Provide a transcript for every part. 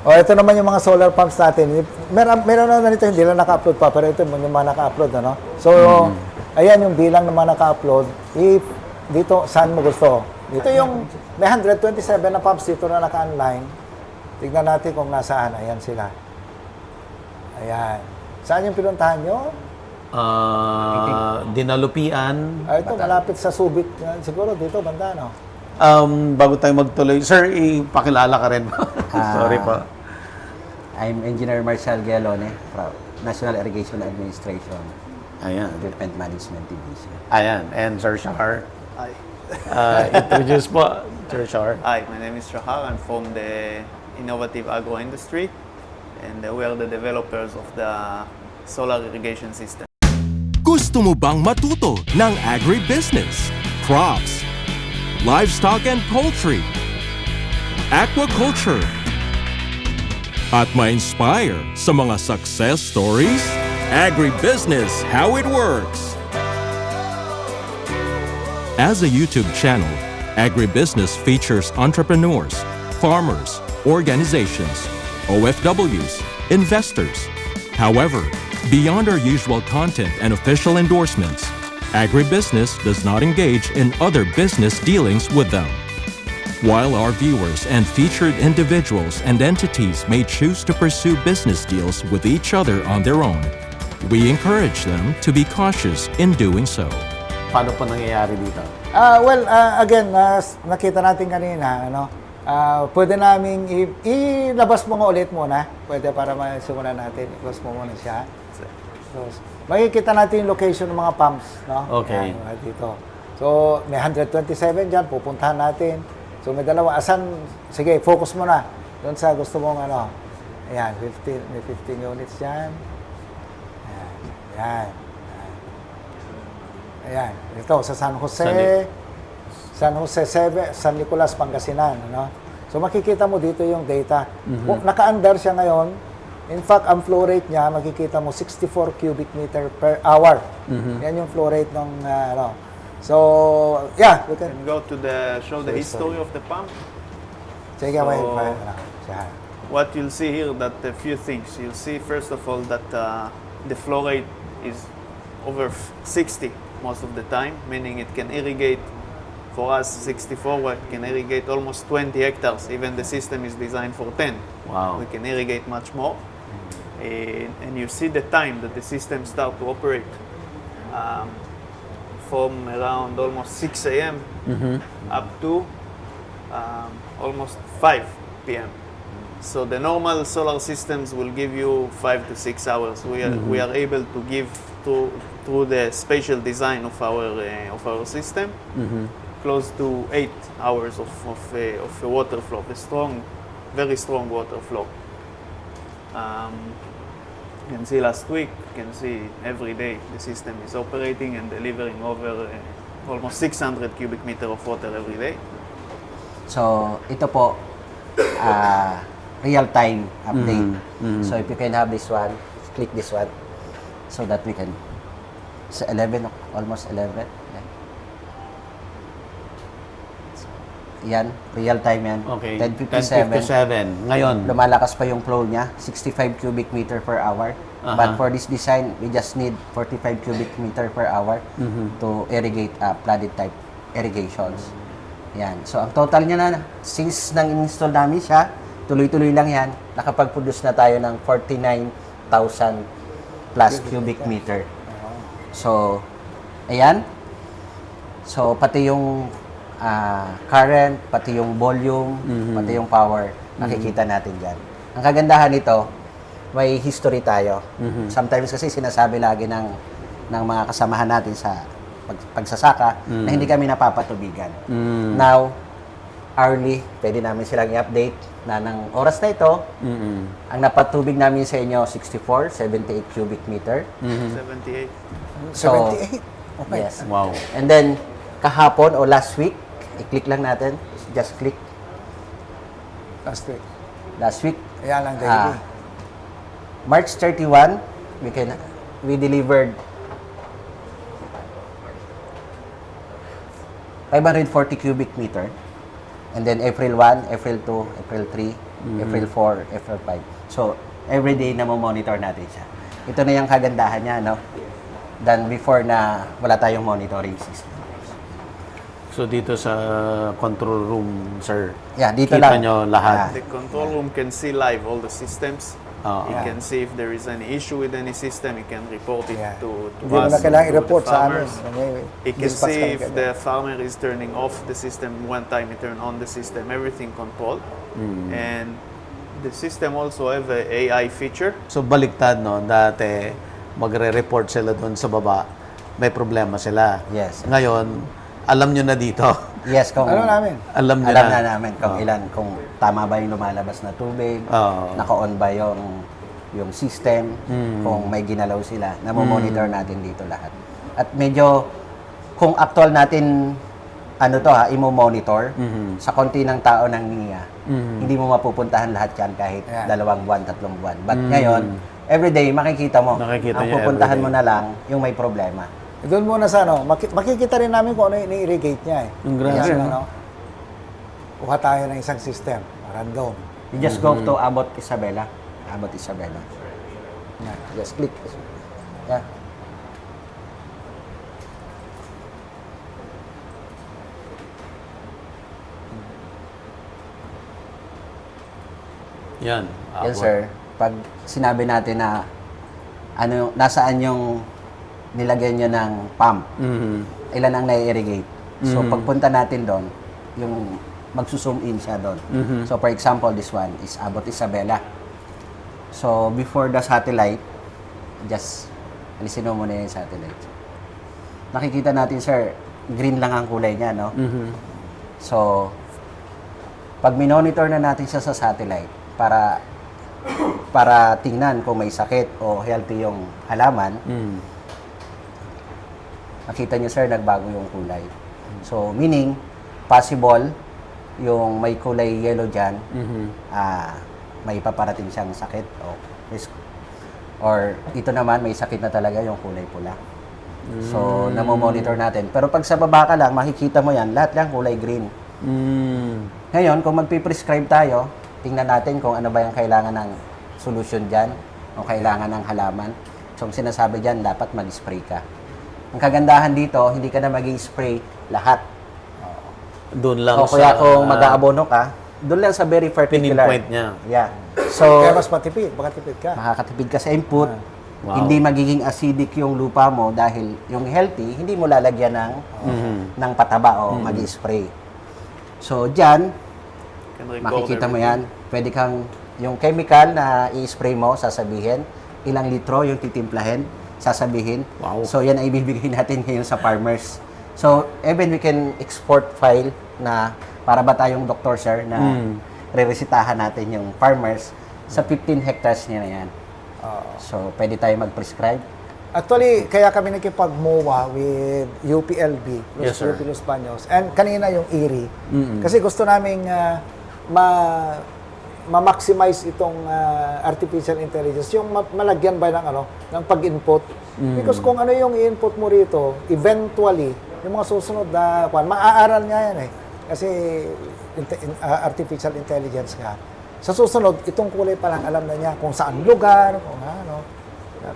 O, ito naman yung mga solar pumps natin. Meron na nito, hindi lang naka-upload pa, pero ito yung mga naka-upload, ano? So, ayan yung bilang ng mga naka-upload. Dito, saan mo gusto? Dito yung, may 127 na pumps dito na naka-online. Tignan natin kung nasaan. Ayan sila. Ayan. Saan yung pinuntahan nyo? Dinalupian. Ito, malapit sa Subic. Siguro dito, banda, no? Bago tayo magtuloy, sir, ipakilala ka rin. Sorry po. I'm Engineer Marcel Gialone from National Irrigation Administration, Ayan. Development Management Division. Ayan. And Sir Shahar. Hi. Introduce po, Sir Shahar. Hi, my name is Shahar. I'm from the innovative agro industry, and we are the developers of the solar irrigation system. Gusto mo bang matuto ng agribusiness, crops, livestock and poultry, aquaculture, at ma-inspire sa mga success stories? Agribusiness, how it works! As a YouTube channel, Agribusiness features entrepreneurs, farmers, organizations, OFWs, investors. However, beyond our usual content and official endorsements, Agribusiness does not engage in other business dealings with them. While our viewers and featured individuals and entities may choose to pursue business deals with each other on their own, we encourage them to be cautious in doing so. Paano po nangyayari dito? Again, nakita natin kanina, ano, pwede namin ilabas mo nga ulit muna. Pwede para masimulan natin. Ilabas mo muna siya. So, makikita natin yung location ng mga pumps, no? Okay. Ayan, dito. So, may 127 dyan, pupuntahan natin. So, may dalawa. Sige, focus mo na. Doon sa gusto mong, ano. Ayan, may 15 units dyan. Ayan. Ayan. Ayan. Ito, sa San Jose. San Jose 7, San Nicolas, Pangasinan. Ano? So, makikita mo dito yung data. Naka-under siya ngayon. In fact, ang flow rate niya, makikita mo 64 cubic meter per hour. Yan yung flow rate ng, ano. So, yeah, we can. And go to show the history of the pump. Sige, So, siya. What you'll see here, that a few things. You'll see first of all that the flow rate is over 60 most of the time, meaning it can irrigate. For us, 64, we can irrigate almost 20 hectares. Even the system is designed for 10. Wow. We can irrigate much more. And you see the time that the system start to operate. From around almost 6 a.m. Up to almost 5 p.m. So the normal solar systems will give you 5 to 6 hours. We are able to give through the spatial design of our system close to 8 hours of water flow, very strong water flow. You can see last week, you can see every day the system is operating and delivering over almost 600 cubic meter of water every day. So, ito po, real-time update. So, if you can have this one, click this one so that we can, sa 11, almost 11. Yan, real time yan. Okay. 10:57. 10:57. Ngayon. Lumalakas pa yung flow niya, 65 cubic meter per hour. But for this design, we just need 45 cubic meter per hour to irrigate flooded type irrigations. Yan. So, ang total niya na, since nang install namin siya, tuloy-tuloy lang yan, nakapag-produce na tayo ng 49,000 plus cubic meter. So, ayan. So, pati yung current, pati yung volume, pati yung power, nakikita natin dyan. Ang kagandahan nito, may history tayo. Sometimes kasi sinasabi lagi ng mga kasamahan natin sa pagsasaka na hindi kami napapatubigan. Now, hourly, pwede namin silang i-update na ng oras na ito, ang napatubig namin sa inyo, 64, 78 cubic meter. 78. So, 78? Okay. Yes. Wow. And then, kahapon o last week, i-click lang natin. Just click. Last week. Last week, Ayan lang, daily. March 31, we delivered 540 cubic meter. And then April 1, April 2, April 3, April 4, April 5. So, every day na monitor natin siya. Ito na yung kagandahan niya, no? Than before na wala tayong monitoring system. So dito sa control room, sir, Yeah, dito kita lang. nyo lahat. The control room can see live all the systems. Oo. It can see if there is any issue with any system. It can report it Yeah. to Hindi mo us, na kailangan to the i-report sa amin. farmers. May It can dispatch see kami if kagad. the farmer is turning off the system. One time he turn on the system, everything controlled. And the system also have a AI feature. So baliktad, no? Dati, magre-report sila doon sa baba, may problema sila. Yes. Ngayon, alam nyo na dito. Yes, kung Ano namin? Alam nyo alam na. na namin kung ilan, kung tama ba yung lumalabas na tubig, Oo. naka-on ba yung system, kung may ginalaw sila, namomonitor natin dito lahat. At medyo, kung actual natin, ano to ha, imo-monitor, sa konti ng tao ng NIA, hindi mo mapupuntahan lahat yan kahit Yeah. 2 buwan, 3 buwan. But ngayon, everyday makikita mo. Nakikita ang niya pupuntahan everyday. mo na lang yung may problema. Doon muna sa ano, makikita rin namin kung ano yung ini-irrigate niya eh. Ang grabe, Kasi, no? ano, kuha tayo ng isang system, random. You just go to Abot Isabela. Abot Isabela. Yeah. Just click. Yeah. Yan. Yan, sir. Pag sinabi natin na ano, nasaan yung nilagyan nyo ng pump, ilan ang nai-irrigate. So, pagpunta natin doon, yung magsusum in siya doon. So, for example, this one is Abot Isabela. So, before the satellite, just alisin mo muna yung satellite. Nakikita natin, sir, green lang ang kulay niya, no? So, pag minonitor na natin siya sa satellite, para tingnan kung may sakit o healthy yung halaman, nakita niyo, sir, nagbago yung kulay. So, meaning, possible, yung may kulay yellow dyan, may paparating siyang sakit o risk. Or, ito naman, may sakit na talaga yung kulay pula. So, namomonitor natin. Pero pag sa baba ka lang, makikita mo yan, lahat lang kulay green. Ngayon, kung magpiprescribe tayo, tingnan natin kung ano ba yung kailangan ng solution dyan o kailangan ng halaman. So, ang sinasabi dyan, dapat mag-spray ka. Ang kagandahan dito, hindi ka na mag-spray lahat. Doon lang O kaya kung mag-aabono ka, doon lang sa very particular. Pininpoint niya. Yeah. So, Kaya mas matipid, makatipid ka. makakatipid ka sa input. Wow. Hindi magiging acidic yung lupa mo dahil yung healthy, hindi mo lalagyan ng pataba o mag-spray. So, dyan, Can record makikita mo everything. yan. Pwede kang, yung chemical na i-spray mo, sasabihin, ilang litro yung titimplahin, sasabihin. Wow. So, yan ay ibibigay natin ngayon sa farmers. So, even we can export file na para ba tayong doktor, sir, na re-resitahan natin yung farmers sa 15 hectares niya na yan. So, pwede tayo mag-prescribe. Actually, kaya kami nakipag-MOA with UPLB, Yes, sir. UP Los Baños, and kanina yung IRI. Kasi gusto naming ma-maximize itong artificial intelligence, yung malagyan ba ng ng pag-input. Because kung ano yung i-input mo rito, eventually, yung mga susunod na maaaral niya yan eh. Kasi artificial intelligence nga. Sa susunod, itong kulay pa lang alam na niya kung saan lugar, kung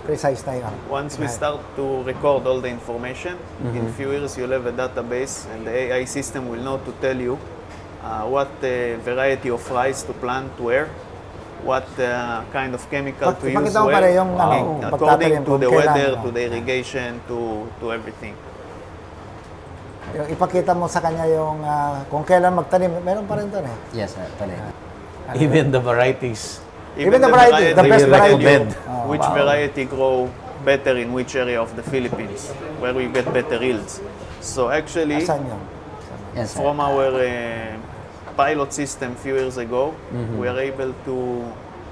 precise na yun. Once we start to record all the information, in few years you'll have a database and the AI system will know to tell you what variety of rice to plant where, what kind of chemical to use Ipakita mo pala where, yung according pagtatanim to kung the kailan, weather, to the irrigation, to everything. Yung ipakita mo sa kanya yung kung kailan magtanim, meron pa rin doon eh. Yes, sir. Pwede. Even the varieties. Even the variety, the best will variety. recommend. Which variety grow better in which area of the Philippines, where we get better yields. So actually, Asan yun? Yes, sir. from our pilot system few years ago, we are able to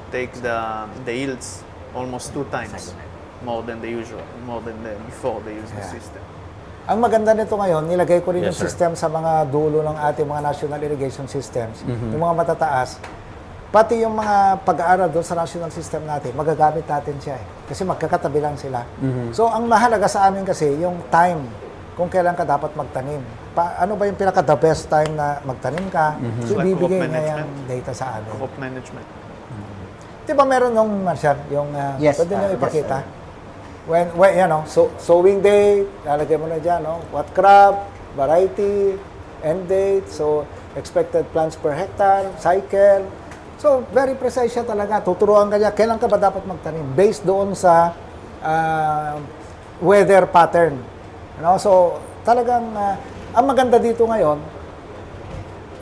take the yields almost 2 times more than before they use the Yeah. system. Ang maganda nito ngayon, nilagay ko rin Yes, yung sir. system sa mga dulo ng ating mga national irrigation systems, yung mga matataas. Pati yung mga pag-aaral doon sa national system natin, magagamit natin siya eh. Kasi magkakatabi lang sila. So, ang mahalaga sa amin kasi, yung time, kung kailan ka dapat magtanim. ano ba yung pinaka-the best time na magtanim ka. So, Like ibibigay crop niya yung management. data sa amin. Crop management. Di ba meron nung, Marshall, yung Yes, pwede nyo yes, ipakita? When sowing date, lalagay mo na dyan, no? What crop, variety, end date, so expected plants per hectare, cycle. So, very precise siya talaga. Tuturuan ka niya, kailan ka ba dapat magtanim? Based doon sa weather pattern. So, talagang, ang maganda dito ngayon,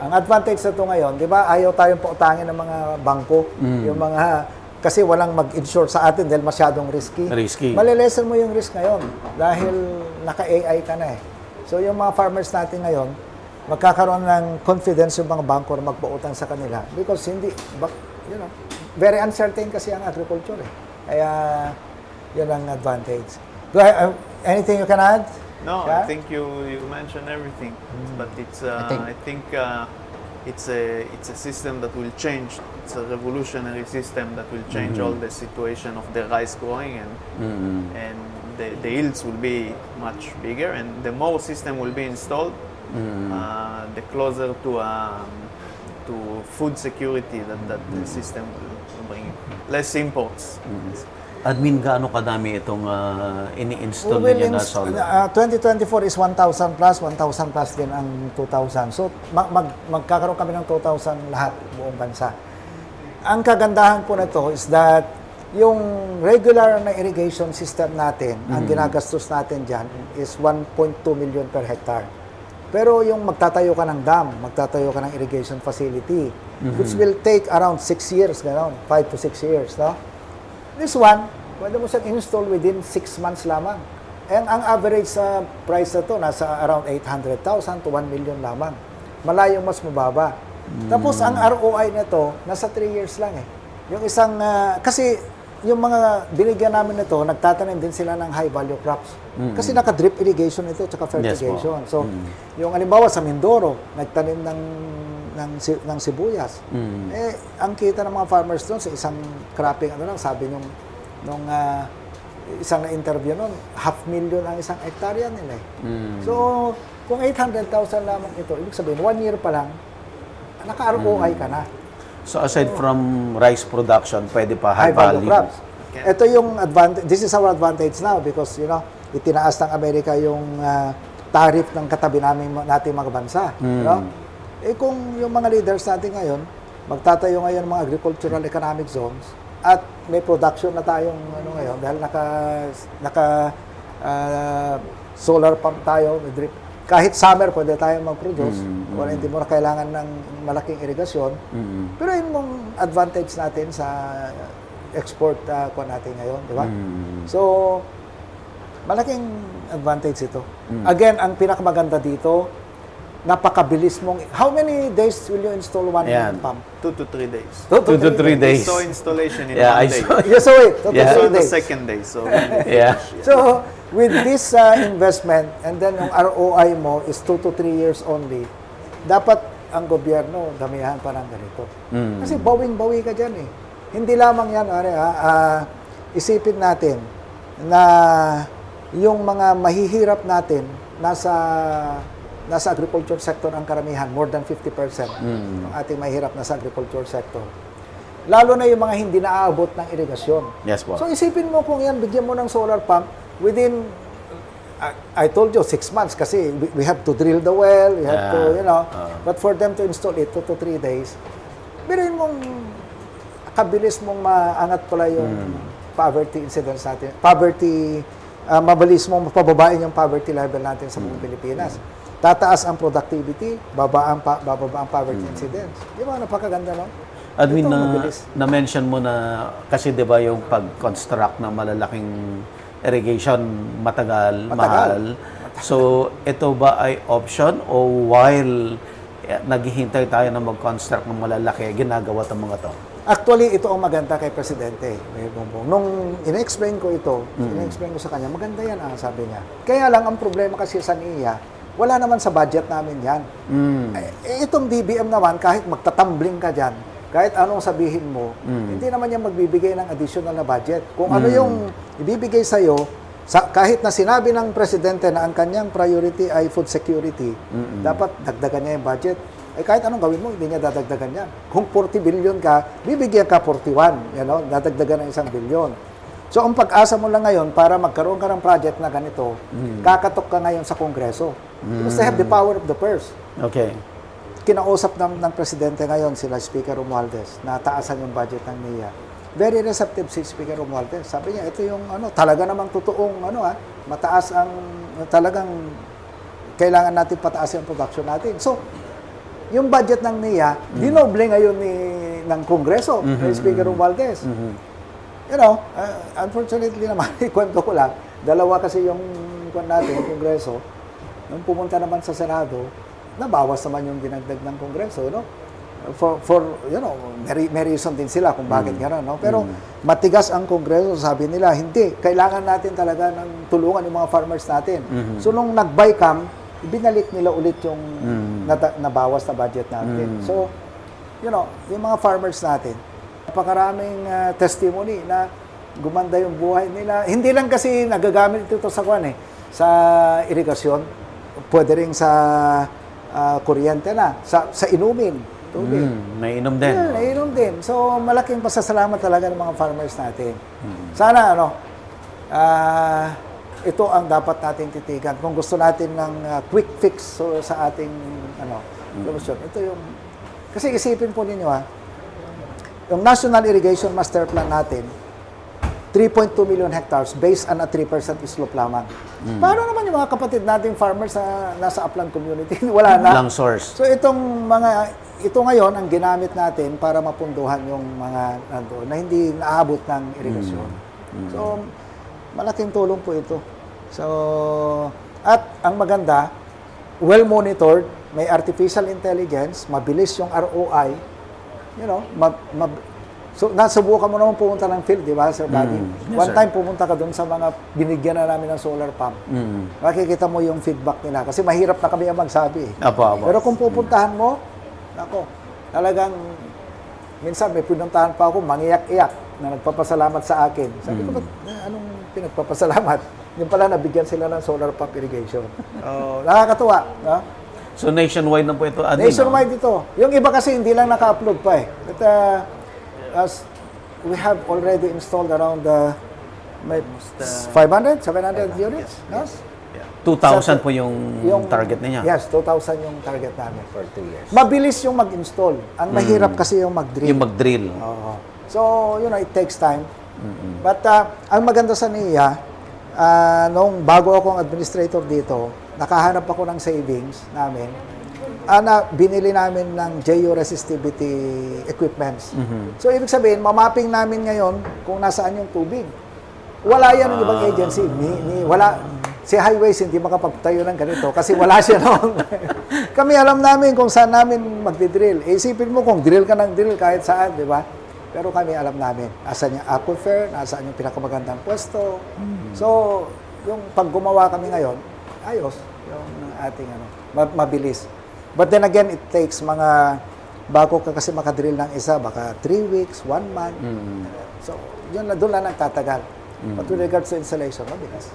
ang advantage na ito ngayon, di ba, ayaw tayong pautangin ng mga bangko, yung mga, kasi walang mag-insure sa atin dahil masyadong risky. Risky. Malilesen mo yung risk ngayon dahil naka-AI ka na eh. So yung mga farmers natin ngayon, magkakaroon ng confidence yung mga bangko na magpautang sa kanila because very uncertain kasi ang agriculture eh. Kaya yun ang advantage. Go ahead, anything you can add? No, Yeah? I think you mentioned everything, but it's I think it's a system that will change. It's a revolutionary system that will change all the situation of the rice growing and the yields will be much bigger and the more system will be installed, the closer to food security that the system will bring. Less imports. Admin, gaano kadami itong ini-install We will ninyo na solar? 2024 is 1,000 plus, 1,000 plus din ang 2,000. So, magkakaroon kami ng 2,000 lahat, buong bansa. Ang kagandahan po na to is that yung regular na irrigation system natin, ang ginagastos natin dyan is 1.2 million per hectare. Pero yung magtatayo ka ng dam, magtatayo ka ng irrigation facility, which will take around 6 years, gano'n, 5 to 6 years, no? This one, pwede mo siyang install within 6 months lamang. And ang average sa price na to, nasa around 800,000 to 1 million lamang. Malayong mas mababa. Tapos ang ROI na to, nasa 3 years lang eh. Yung isang, kasi yung mga binigyan namin nito, nagtatanim din sila ng high value crops. Kasi naka-drip irrigation ito, tsaka fertigation. So, yung alimbawa sa Mindoro, nagtanim ng sibuyas. Eh, ang kita ng mga farmers doon sa isang cropping, sabi nung isang na-interview noon, 500,000 ang isang hektarya nila eh. So, kung 800,000 lamang ito, ibig sabihin, 1 year pa lang, naka-ROI ka na. So aside from rice production, pwede pa high High-value value. crops. Ito yung advantage, this is our advantage now because, itinaas ng Amerika yung tariff ng katabi nating mga bansa. Eh kung yung mga leaders natin ngayon, magtatayo ngayon ng mga agricultural economic zones at may production na tayong ngayon dahil naka solar pump tayo, may drip. Kahit summer pwede tayong mag-produce kung hindi mo na kailangan ng malaking irigasyon. Pero yun mong advantage natin sa export ko natin ngayon, di ba? So, malaking advantage ito. Again, ang pinakamaganda dito, napakabilis mong... How many days will you install one pump? 2 to 3 days. 2 to 3 days. So installation in Yeah, I 1 day. saw. Yes, so wait. 2 to Yeah. 3 So the days. second day. So Yeah. So, with this investment, and then yung ROI mo is 2 to 3 years only, dapat ang gobyerno damihan pa ng ganito. Kasi bawing-bawi ka dyan eh. Hindi lamang yan, isipin natin na yung mga mahihirap natin nasa agriculture sector ang karamihan, more than 50% ng ating mahihirap nasa agriculture sector. Lalo na yung mga hindi naaabot ng irigasyon. Yes po. So isipin mo kung yan, bigyan mo ng solar pump within, I told you, 6 months kasi we have to drill the well, we have to, but for them to install it 2 to 3 days, biruin mong kabilis mong maangat pala yung poverty incidence natin. Mabilis mong mapababain yung poverty level natin sa buong Pilipinas. Tataas ang productivity, bababa ang poverty incidence. Di ba, napakaganda, no? Admin, Ito, mabilis. na-mention mo na, kasi di ba yung pag-construct ng malalaking irrigation, matagal, mahal. So, ito ba ay option o while naghihintay tayo na mag-construct ng malalaki, ginagawa itong mga to? Actually, ito ang maganda kay Presidente. Nung in-explain ko ito, in-explain ko sa kanya, maganda yan, sabi niya. Kaya lang, ang problema kasi sa NIA, wala naman sa budget namin yan. Itong DBM naman, kahit magtatambling ka dyan, kahit anong sabihin mo, hindi naman yan magbibigay ng additional na budget. Kung ano yung ibibigay sa'yo, kahit na sinabi ng presidente na ang kanyang priority ay food security, dapat dagdagan niya yung budget. Eh kahit anong gawin mo, hindi niya dadagdagan yan. Kung 40 billion ka, bibigyan ka 41, dadagdagan ng 1 billion. So ang pag-asa mo lang ngayon para magkaroon ka ng project na ganito, kakatok ka ngayon sa Kongreso. Because they have the power of the purse. Okay. Kinausap ng presidente ngayon sila Speaker Romualdez na taasan yung budget ng NIA. Very receptive si Speaker Romualdez. Sabi niya, ito yung talaga namang totoong mataas ang talagang kailangan natin pataas yung production natin. So, yung budget ng NIA, dinoble ngayon ng Kongreso, kay Speaker Romualdez. Unfortunately naman, ikwento ko lang, dalawa kasi yung natin, yung Kongreso, nung pumunta naman sa Senado, nabawas naman yung dinagdag ng Kongreso, may reason din sila kung bakit gano'n, Pero matigas ang Kongreso, sabi nila, hindi, kailangan natin talaga ng tulungan yung mga farmers natin. So nung nag-BICAM, binalik nila ulit yung nabawas na budget natin. So, yung mga farmers natin, napakaraming testimony na gumanda yung buhay nila. Hindi lang kasi nagagamit ito sa sa irigasyon, pwede rin sa kuryente na, sa inumin. Tubig. Nainom din. Yeah, nainom din. So, malaking pasasalamat talaga ng mga farmers natin. Sana, ito ang dapat natin titigan. Kung gusto natin ng quick fix sa ating, promotion. Ito yung, kasi isipin po ninyo, yung National Irrigation Master Plan natin, 3.2 million hectares based on a 3% slope lamang. Paano naman yung mga kapatid nating farmers na nasa upland community? Wala na. Lang source. So ito ngayon ang ginamit natin para mapunduhan yung mga nandoon na hindi naabot ng irigasyon. So malaking tulong po ito. So at ang maganda, well monitored, may artificial intelligence, mabilis yung ROI, so, nasubukan mo naman pumunta ng field, di ba, Sir Buddy? Yes, One sir. time pumunta ka doon sa mga binigyan na namin ng solar pump. Makikita mo yung feedback nila. Kasi mahirap na kami ang magsabi. Apo. Pero kung pupuntahan mo, talagang, minsan may pinuntahan pa ako, mangiyak-iyak na nagpapasalamat sa akin. Sabi ko, ba't anong pinagpapasalamat? Yung pala, nabigyan sila ng solar pump irrigation. Nakakatuwa. So nationwide na po ito. Nationwide ito. Yung iba kasi hindi lang naka-upload pa eh. But as we have already installed around 500, 700 units. No? 2,000 po yung target niya. Yes, 2,000 yung target namin. For 2 years. Mabilis yung mag-install. Ang mahirap kasi yung mag-drill. Yung mag-drill. Oo. So, it takes time. But ang maganda sa NIA, nung bago akong administrator dito, nakahanap ako ng savings namin. Binili namin ng geo-resistivity equipments. So, ibig sabihin, mamapping namin ngayon kung nasaan yung tubig. Wala yan ng ibang agency. Wala. Si Highways hindi makapagtayo ng ganito kasi wala siya noon. Kami alam namin kung saan namin magdi-drill. Isipin mo kung drill ka ng drill kahit saan, di ba? Pero kami alam namin. Asan yung aquifer, nasaan yung pinakamagandang pwesto. So, yung pag gumawa kami ngayon, ayos. Yung ating mabilis. But then again, it takes bago ka kasi makadrill ng isa, baka 3 weeks, 1 month. So, doon lang nagtatagal. But with regards to installation, mabilis.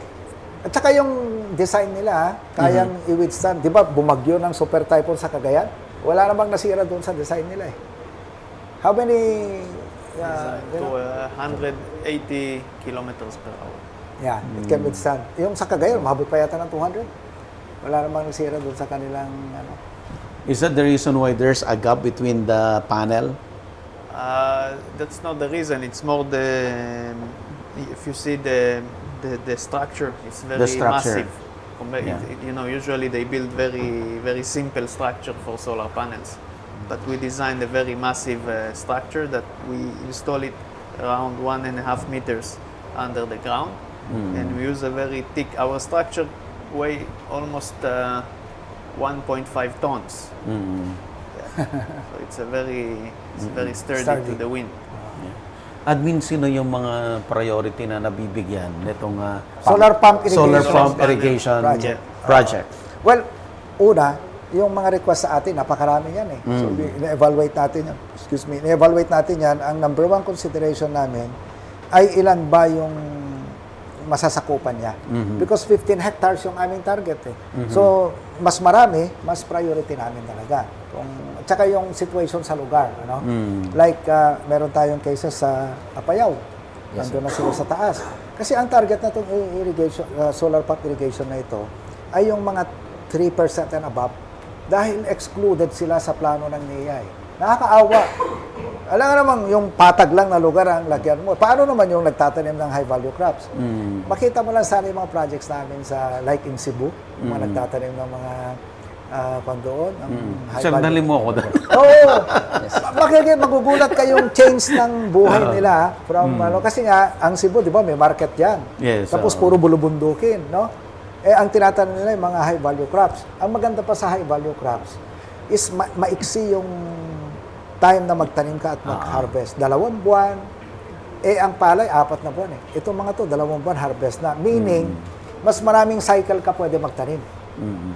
At saka yung design nila, kayang i-withstand. Di ba, bumagyo ng super typhoon sa Cagayan? Wala namang nasira doon sa design nila eh. How many... 180 kilometers per hour. Yeah, it can withstand. Yung sa Cagayan, mahabot pa yata ng 200. Wala namang nasira doon sa kanilang... Is that the reason why there's a gap between the panel? That's not the reason. It's more if you see the structure, it's very The structure. massive. Usually they build very, very simple structure for solar panels. But we designed a very massive structure that we install it around 1.5 meters under the ground. And we use a very thick, our structure weigh almost 1.5 tons. So it's very sturdy to the wind. Admin, sino yung mga priority na nabibigyan nitong Solar pump irrigation. solar pump irrigation project? Well, una, yung mga request sa atin, napakarami yan eh. So, ina-evaluate natin yan. Ina-evaluate natin yan. Ang number one consideration namin ay ilan ba yung masasakupan niya. Because 15 hectares yung aming target eh. So, mas marami, mas priority namin talaga. At saka yung situation sa lugar, ano? Like, meron tayong cases sa Apayao. Nandun na sila sa taas. Kasi ang target na itong irrigation, solar pump irrigation na ito ay yung mga 3% and above dahil excluded sila sa plano ng NIA. Nakakaawa. Alam nga naman, yung patag lang na lugar ang lagyan mo. Paano naman yung nagtatanim ng high-value crops? Makita mo lang sana yung mga projects namin sa, like in Cebu, yung mga nagtatanim ng mga doon, ang Sandali mo ako doon. Oo. Magugulat kayong change ng buhay nila from kasi nga ang Cebu, 'di ba, may market diyan. Yes, Tapos puro bulubundukin, no? Ang tinatanong nila yung mga high value crops. Ang maganda pa sa high value crops is maiksi yung time na magtanim ka at mag-harvest. 2 buwan. Ang palay 4 na buwan eh. Itong mga to 2 buwan harvest na. Meaning mas maraming cycle ka pwede magtanim.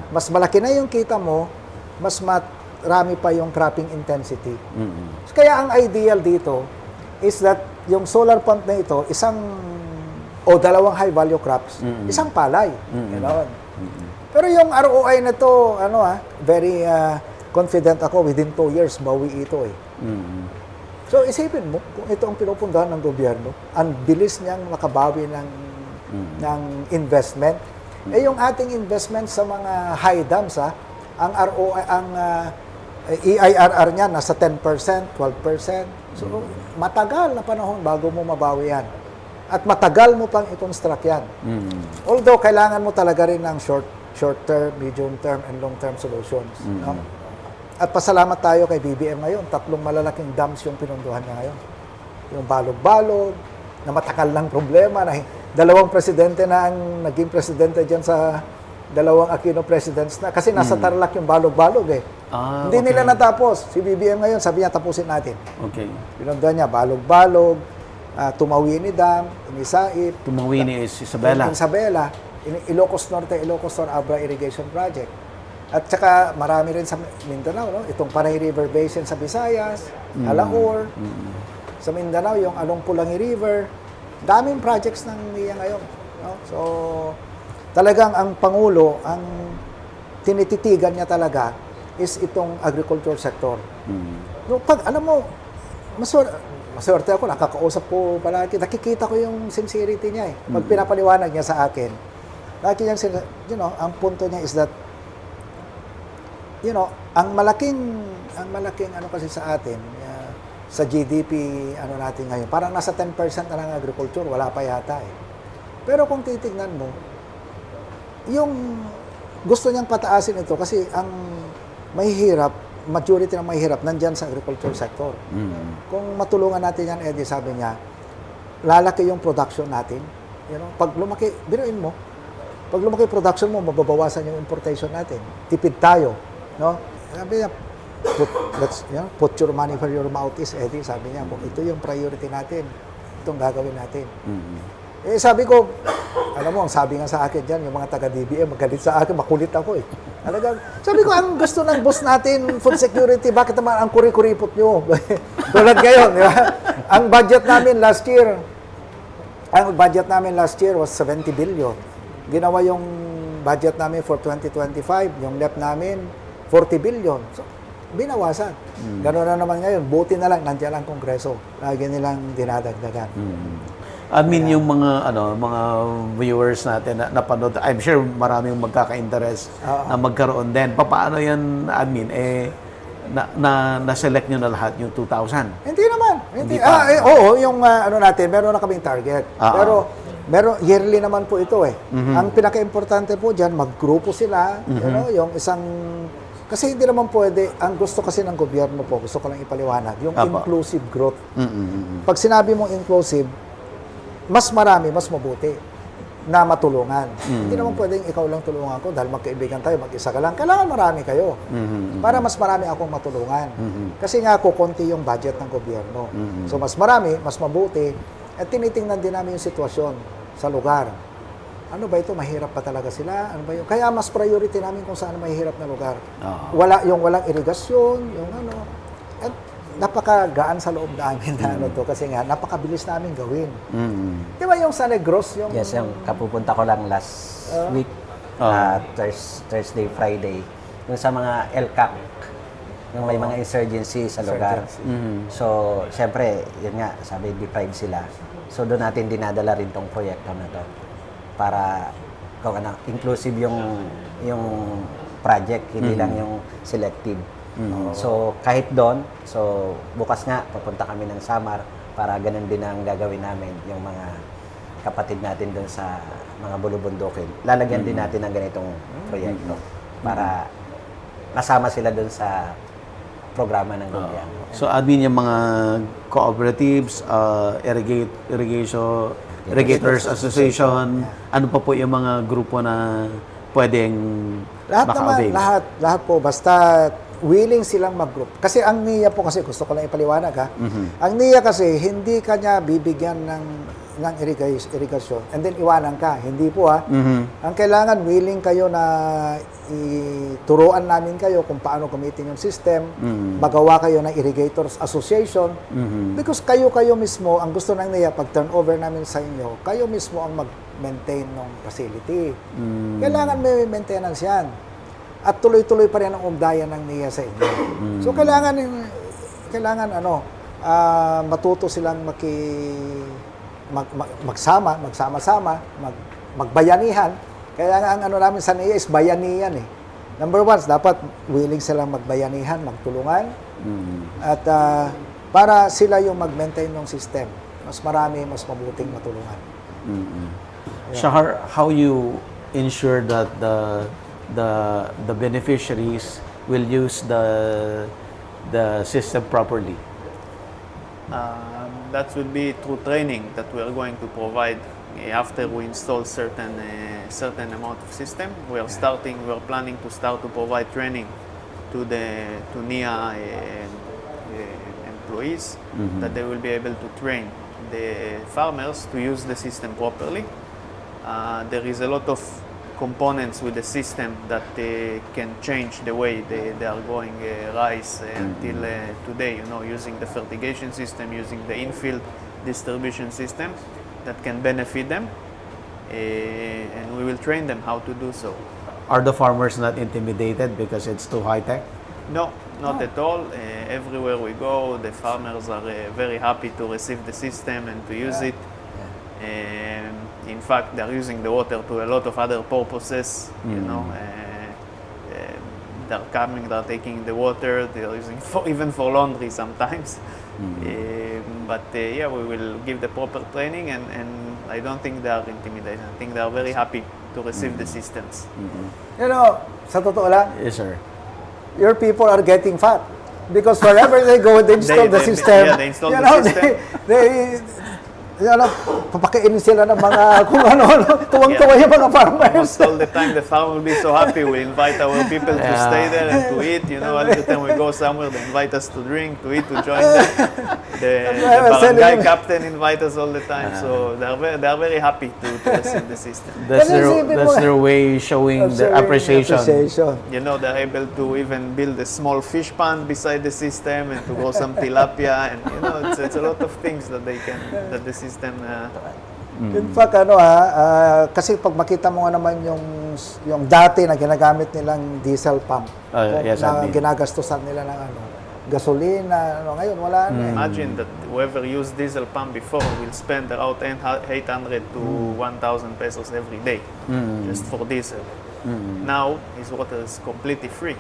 Mas malaki na yung kita mo, mas marami pa yung cropping intensity. Kaya ang ideal dito is that yung solar pump na ito, o 2 high value crops, isang palay. Ganoon. Pero yung ROI na to, very confident ako within 2 years, bawi ito eh. So isipin mo, kung ito ang pinupundahan ng gobyerno, ang bilis niyang makabawi ng investment. Yung ating investment sa mga high dams, ang ROI, ang EIRR niya nasa 10%, 12%. So, matagal na panahon bago mo mabawi yan. At matagal mo pang i-construct yan. Although, kailangan mo talaga rin ng short term, medium term, and long term solutions. No? At pasalamat tayo kay BBM ngayon. 3 malalaking dams yung pinunduhan niya ngayon. Yung Balog-Balog, na matagal lang problema, na 2 presidente na ang naging presidente dyan sa 2 Aquino presidents na. Kasi nasa Tarlac yung Balog-Balog eh. Hindi nila natapos. Si BBM ngayon, sabi niya, tapusin natin. Okay. Pinunduhan niya, Balog-Balog, Tumawini Dam, Inisaip. Tumawini is Isabela. Ilocos Norte, Ilocos Sur Abra Irrigation Project. At saka marami rin sa Mindanao, no? Itong Panay River Basin sa Visayas, Alaor. Sa Mindanao, yung Along Pulangi River. Daming projects ng NIA ngayon. No? So, talagang ang Pangulo, ang tinititigan niya talaga is itong agriculture sector. No, alam mo, maswerte ako, nakakausap ko palagi, nakikita ko yung sincerity niya eh. Pag pinapaliwanag niya sa akin, lagi niyang, ang punto niya is that, ang malaking kasi sa atin, sa GDP natin ngayon, parang nasa 10% na lang agriculture, wala pa yata eh. Pero kung titignan mo, yung gusto niyang pataasin ito kasi ang mahihirap, majority ng mahihirap nandyan sa agriculture sector. Kung matulungan natin yan, Eddie, sabi niya, lalaki yung production natin. Pag lumaki, biruin mo, pag lumaki production mo, mababawasan yung importation natin. Tipid tayo. No? Sabi niya, put your money where your mouth is, Eddie. Sabi niya, kung ito yung priority natin, itong gagawin natin. Sabi ko, alam mo, ang sabi nga sa akin dyan, yung mga taga-DBM, magalit sa akin, makulit ako eh. Sabi ko, ang gusto ng boss natin, food security, bakit naman ang kuri-kuripot nyo? Tulad ngayon, di ba? Ang budget namin last year was 70 billion. Ginawa yung budget namin for 2025, yung left namin, 40 billion. So, binawasan. Gano'n na naman ngayon. Buti na lang, nandiyan ang Kongreso. Lagi nilang dinadagdagan. Yung mga viewers natin na napanood, I'm sure maraming magkaka-interest na magkaroon din. Paano yan, admin? Na-select nyo na lahat yung 2,000? Hindi naman. Hindi pa. Oo, yung natin, meron na kaming target. Pero yearly naman po ito eh. Ang pinaka-importante po dyan, maggrupo sila. Yung isang... Kasi hindi naman pwede, ang gusto kasi ng gobyerno po, gusto ko lang ipaliwanag, yung inclusive growth. Pag sinabi mong inclusive, mas marami, mas mabuti na matulungan. Hindi naman pwedeng ikaw lang tulungan ko dahil magkaibigan tayo, mag-isa ka lang. Kailangan marami kayo para mas marami akong matulungan. Kasi nga kukunti yung budget ng gobyerno. So mas marami, mas mabuti, at tinitingnan din namin yung sitwasyon sa lugar. Ano ba ito? Mahirap pa talaga sila? Ano ba yun? Kaya mas priority namin kung saan mahirap na lugar. Walang irigasyon, yung At napakagaan sa loob namin na ano to kasi nga napakabilis namin gawin. Di ba yung sa Negros, yung Yes, yung kapupunta ko lang last week, Thursday, Friday, yung sa mga LCAC, yung may mga insurgency sa lugar. So, syempre, yun nga, sabi, deprived sila. So, doon natin dinadala rin tong proyekto na to para kung ano, inclusive yung project, hindi lang yung selective. So, kahit doon, so bukas nga, papunta kami ng Samar para ganun din ang gagawin namin, yung mga kapatid natin doon sa mga bulubundukin. Lalagyan din natin ng ganitong proyekto para kasama sila doon sa programa ng gobyerno. So, admin yung mga cooperatives, Irrigators Association, ano pa po yung mga grupo na pwedeng lahat naman, maka-avail? lahat po, basta willing silang mag-group. Kasi ang NIA po kasi, gusto ko lang ipaliwanag ha, ang NIA kasi, hindi kanya bibigyan ng irigasyon and then iwanan ka. Hindi po ha. Ang kailangan, willing kayo na ituruan namin kayo kung paano gamitin yung system, magawa kayo ng Irrigators Association, because kayo mismo, ang gusto ng NIA, pag turnover namin sa inyo, kayo mismo ang mag-maintain ng facility. Kailangan may maintenance yan. At tuloy-tuloy pa rin ang ugnayan ng NIA sa inyo. So, kailangan matuto silang magsama-sama, magbayanihan. Kaya nga ang ano namin sa NIA is bayanihan eh. Number one, dapat willing silang magbayanihan, magtulungan. At para sila yung mag-maintain ng system. Mas marami, mas mabuting matulungan. Shahar, how you ensure that the beneficiaries will use the system properly? That would be through training that we are going to provide after we install certain amount of system. We are planning to start to provide training to NIA employees that they will be able to train the farmers to use the system properly. There is a lot of components with the system that can change the way they are growing rice until today, using the fertigation system, using the infield distribution system that can benefit them, and we will train them how to do so. Are the farmers not intimidated because it's too high-tech? No, not at all. Everywhere we go, the farmers are very happy to receive the system and to use it. In fact, they're using the water to a lot of other purposes. They're coming, they're taking the water, they're using even for laundry sometimes. We will give the proper training, and I don't think they are intimidated. I think they are very happy to receive the systems. Sa totoo lang, Yes, sir. your people are getting fat. Because wherever they go, they install the system. They install the system. Papakainin sila ng mga kung ano, tuwang-tuwa yung mga farmers. Almost all the time, the farmer will be so happy. We invite our people to stay there and to eat. All the time we go somewhere, they invite us to drink, to eat, to join them. The barangay captain invites us all the time. So they are very happy to receive the system. That's their way showing their appreciation. They're able to even build a small fish pond beside the system and to grow some tilapia. And it's a lot of things that the system. In fact, kasi pag makita mo nga naman yung dati na ginagamit nilang diesel pump, yes, na ginagastusan nila ng gasolina, ngayon wala na. Imagine that whoever used diesel pump before will spend around 800 to 1,000 pesos every day just for diesel. Now, his water is completely free.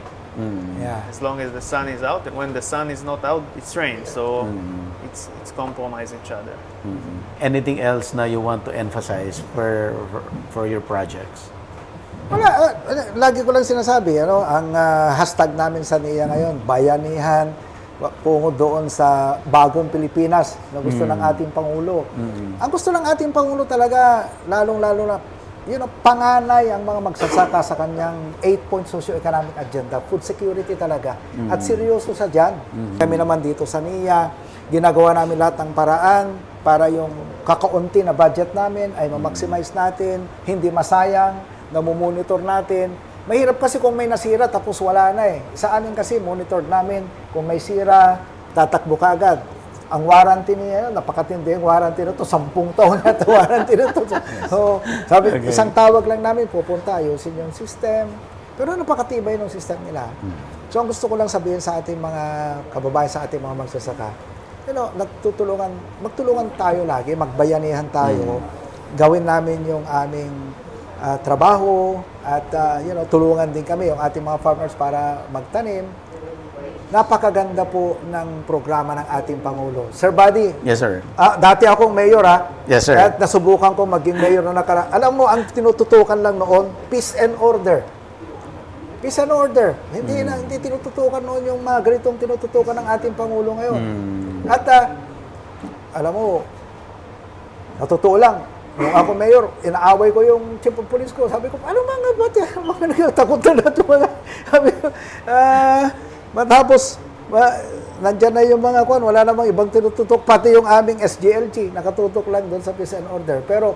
As long as the sun is out, and when the sun is not out, it's rain. So it's compromise each other. Anything else na you want to emphasize for your projects? Wala, lagi ko lang sinasabi, ang hashtag namin sa NIA ngayon, bayanihan, pungo doon sa bagong Pilipinas na gusto ng ating Pangulo. Ang gusto ng ating Pangulo talaga, lalong-lalo na, panganay ang mga magsasaka sa kanyang 8-point socio-economic agenda. Food security talaga. At seryoso sa dyan. Kami naman dito sa NIA, ginagawa namin lahat ng paraan para yung kakaunti na budget namin ay ma-maximize natin, hindi masayang, namumonitor natin. Mahirap kasi kung may nasira tapos wala na eh. Sa amin kasi monitor namin kung may sira, tatakbo ka agad. Ang warranty niya, napakatindi yung warranty na to, 10 taon na to warranty na to. So, sabi, isang tawag lang namin, pupunta, ayusin yung system. Pero napakatibay ng system nila. So, ang gusto ko lang sabihin sa ating mga kababayan, sa ating mga magsasaka, magtulungan tayo lagi, magbayanihan tayo, gawin namin yung aming trabaho, at tulungan din kami, yung ating mga farmers para magtanim. Napakaganda po ng programa ng ating Pangulo. Sir Buddy, Yes, sir. dati akong mayor Yes, sir. At nasubukan ko maging mayor na nakaraan. Alam mo, ang tinututukan lang noon, peace and order. Peace and order. Hindi tinututukan noon yung mga ganitong tinututukan ng ating Pangulo ngayon. At alam mo, natotoo lang, nung ako mayor, inaaway ko yung chief of police ko. Sabi ko, ano mga ba't yan? Mga nagtakot na nato mga. Sabi ko, matapos, nandyan na yung mga kwan, wala namang ibang tinututok, pati yung aming SGLG, nakatutok lang doon sa peace and order. Pero,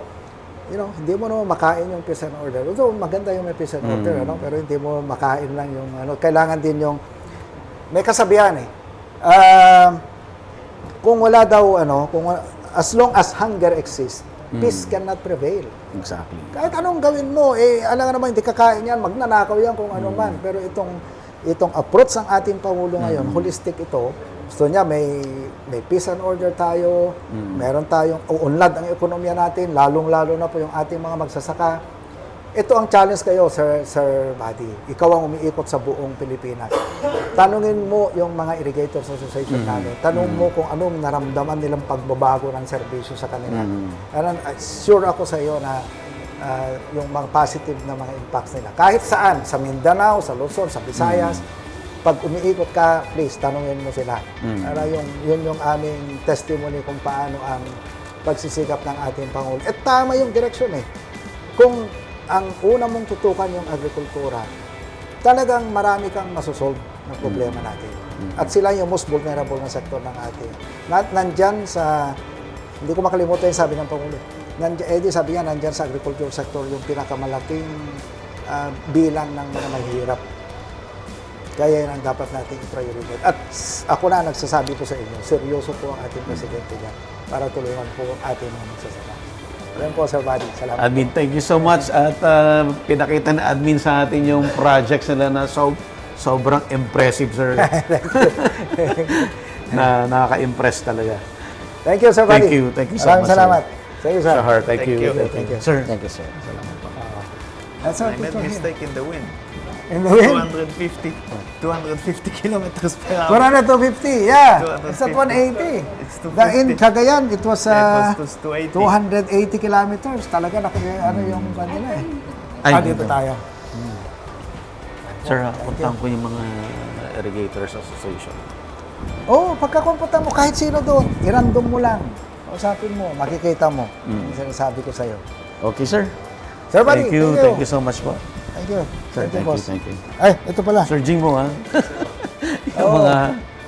hindi mo naman makain yung peace and order. Although, maganda yung may peace and order, pero hindi mo makain lang yung, kailangan din yung, may kasabihan kung wala daw, as long as hunger exists, peace cannot prevail. Exactly. Kahit anong gawin mo, alam nga naman, hindi kakain yan, magnanakaw yan kung ano man. Pero itong approach ng ating Pangulo ngayon, holistic ito, gusto niya may peace and order tayo, meron tayong uunlad ang ekonomiya natin, lalong-lalo na po yung ating mga magsasaka. Ito ang challenge kayo, Sir Buddy. Ikaw ang umiikot sa buong Pilipinas. Tanungin mo yung mga irrigators association namin. Tanong mo kung anong naramdaman nilang pagbabago ng serbisyo sa kanila. Sure ako sa iyo na yung mga positive na mga impacts nila. Kahit saan, sa Mindanao, sa Luzon, sa Visayas, pag umiikot ka, please, tanungin mo sila. Para yun yung aming testimony kung paano ang pagsisikap ng ating Pangulo. At tama yung direksyon Kung ang una mong tutukan yung agrikultura, talagang marami kang masosolve ng problema natin. At sila yung most vulnerable na sektor ng ating. Nandyan sa, hindi ko makalimutan yung sabi ng Pangulo, sabi niya, nandyan sa agriculture sector yung pinakamalaking bilang ng mga mahihirap. Kaya yun ang dapat nating i-prioritize. At ako na nagsasabi ko sa inyo, seryoso po ang ating presidente dyan para tulungan po ang ating mga magsasaka. Alam po, Sir Buddy. Salamat Admin, thank you so much. At pinakita na admin sa atin yung projects nila na sobrang impressive, sir. na nakaka-impress talaga. Thank you, Sir Buddy. Thank you so much, sir. Salamat. Thank you, sir. Sir, thank you. Thank you. Sir. Thank you, sir. That's our I made picture here. mistake in the wind. In the wind? 250 kilometers per hour. 250, yeah. It's at 180. It's In 250. Cagayan, it was, It was 280. 280 kilometers. Talaga, yung kanila Ay, dito tayo. Sir, puntahan ko yung mga Irrigators Association. Pagkakumputan mo, kahit sino doon, i-random mo lang. Usapin mo, makikita mo. Yung sinasabi ko sa'yo. Okay, sir. Sir Buddy, Thank you so much po. Thank you. Sir, thank you, boss. thank you. Ay, ito pala. Sir Jingmo, yung mga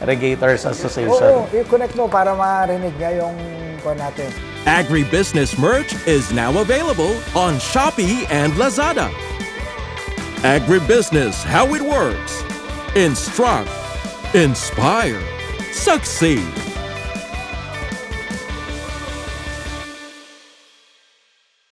Irrigators Association. I-connect mo para marinig niya yung natin. Agribusiness merch is now available on Shopee and Lazada. Agribusiness, how it works. Instruct, inspire, succeed.